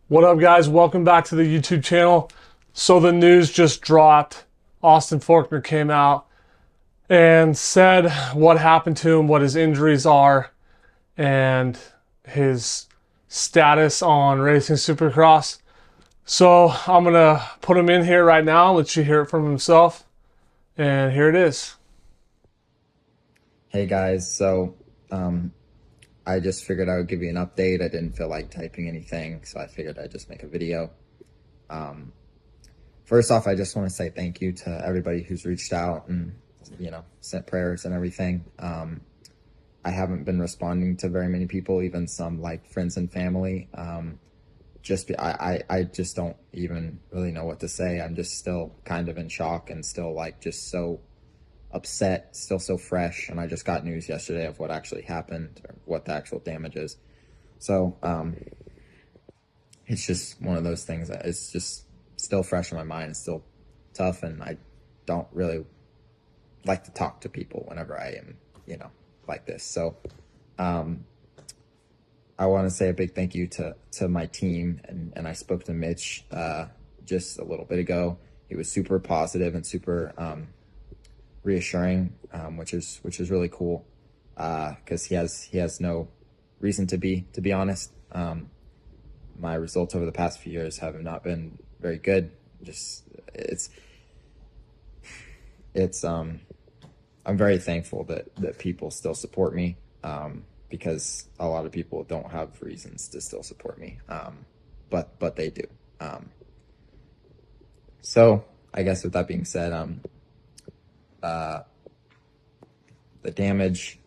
What up, guys? Welcome back to the YouTube channel. So the news just dropped. Austin Forkner came out and said what happened to him, what his injuries are, and his status on racing Supercross. So I'm gonna put him in here right now, let you hear it from himself. And here it is. Hey guys, I just figured I would give you an update. I didn't feel like typing anything, so I figured I'd just make a video. First off, I just want to say thank you to everybody who's reached out and, sent prayers and everything. I haven't been responding to very many people, even some like friends and family. I just don't even really know what to say. I'm just still kind of in shock and still like just so upset, still so fresh, and I just got news yesterday of what actually happened or what the actual damage is. So it's just one of those things that it's just still fresh in my mind. It's still tough, and I don't really like to talk to people whenever I am, like this. So I want to say a big thank you to my team, and I spoke to Mitch just a little bit ago. He was super positive and super reassuring, which is really cool, because he has no reason to be honest. My results over the past few years have not been very good. I'm very thankful that people still support me, because a lot of people don't have reasons to still support me, but they do. So I guess with that being said, the damage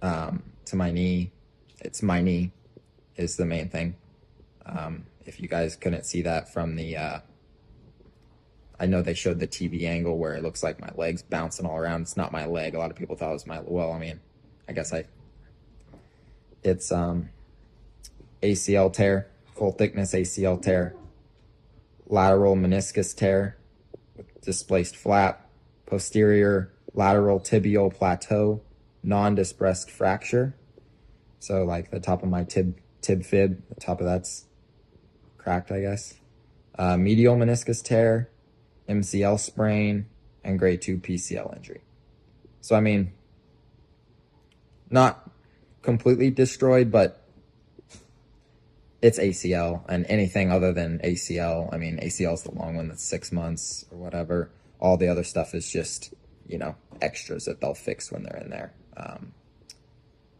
to my knee, it's my knee is the main thing. If you guys couldn't see that from the I know they showed the TV angle where it looks like my leg's bouncing all around. It's not my leg. A lot of people thought it was it's ACL tear, full thickness ACL tear, lateral meniscus tear with displaced flap, posterior lateral tibial plateau, non-dispressed fracture. So like the top of my tib fib, the top of that's cracked, I guess. Medial meniscus tear, MCL sprain, and grade 2 PCL injury. So I mean, not completely destroyed, but it's ACL, and anything other than ACL, I mean, ACL is the long one that's 6 months or whatever. All the other stuff is just, extras that they'll fix when they're in there.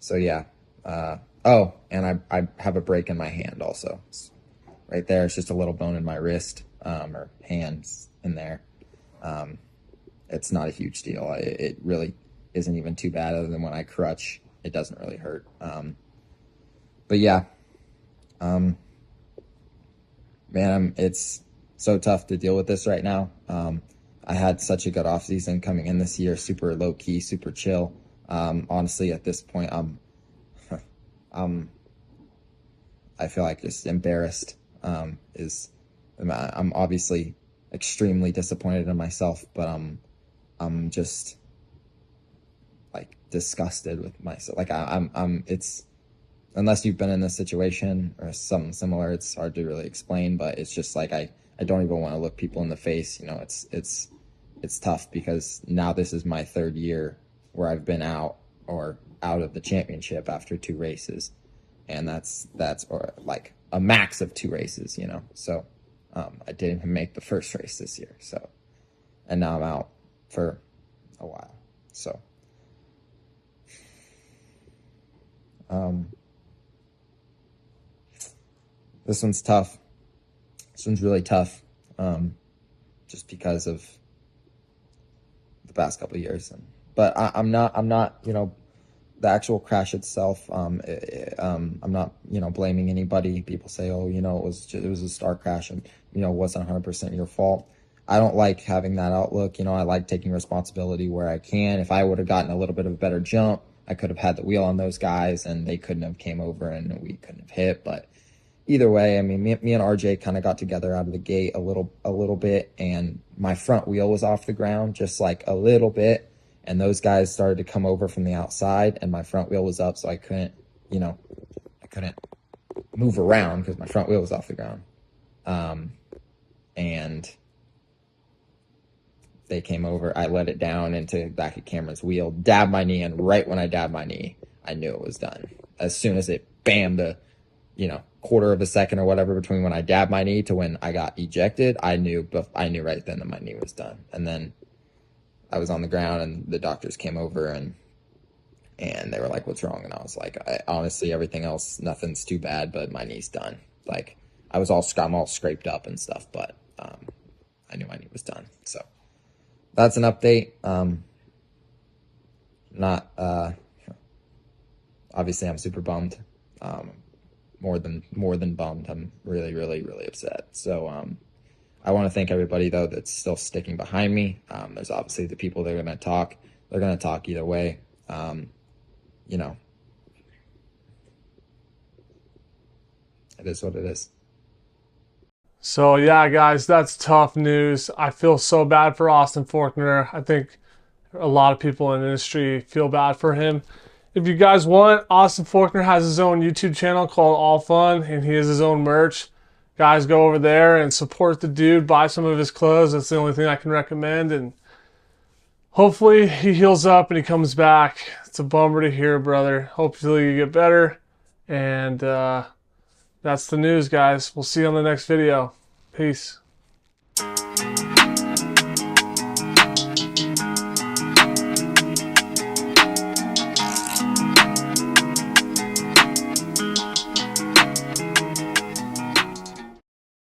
So yeah. Oh, and I have a break in my hand also. It's right there. It's just a little bone in my wrist, or hands in there. It's not a huge deal. It really isn't even too bad, other than when I crutch, it doesn't really hurt. But yeah, man, it's so tough to deal with this right now. I had such a good off season coming in this year, super low key, super chill. Honestly, at this point, I feel like just embarrassed. I'm obviously extremely disappointed in myself, but I'm just like disgusted with myself. Like it's, unless you've been in this situation or something similar, it's hard to really explain, but it's just like, I don't even want to look people in the face. It's tough, because now this is my third year where I've been out of the championship after 2 races. And that's or like a max of 2 races, So I didn't even make the first race this year. So, and now I'm out for a while. So this one's tough. This one's really tough, just because of the past couple of years. But I'm not, the actual crash itself. I'm not, blaming anybody. People say, oh, it was a star crash, and, it wasn't 100% your fault. I don't like having that outlook. I like taking responsibility where I can. If I would have gotten a little bit of a better jump, I could have had the wheel on those guys, and they couldn't have came over, and we couldn't have hit. But either way, I mean, me and RJ kind of got together out of the gate a little bit, and my front wheel was off the ground just like a little bit, and those guys started to come over from the outside, and my front wheel was up, so I couldn't move around because my front wheel was off the ground. And they came over. I let it down into back of Cameron's wheel, dabbed my knee, and right when I dabbed my knee, I knew it was done. As soon as it bam, the quarter of a second or whatever between when I dabbed my knee to when I got ejected, I knew right then that my knee was done. And then I was on the ground, and the doctors came over and they were like, "What's wrong?" And I was like, "Honestly, everything else, nothing's too bad, but my knee's done." Like I'm all scraped up and stuff, but I knew my knee was done. So that's an update. Obviously I'm super bummed. More than bummed. I'm really, really, really upset. So I want to thank everybody though that's still sticking behind me. There's obviously the people that are gonna talk. They're gonna talk either way. It is what it is. So yeah, guys, that's tough news. I feel so bad for Austin Forkner. I think a lot of people in the industry feel bad for him. If you guys want, Austin Forkner has his own YouTube channel called All Fun, and he has his own merch. Guys, go over there and support the dude. Buy some of his clothes. That's the only thing I can recommend. And hopefully he heals up and he comes back. It's a bummer to hear, brother. Hopefully you get better. And that's the news, guys. We'll see you on the next video. Peace.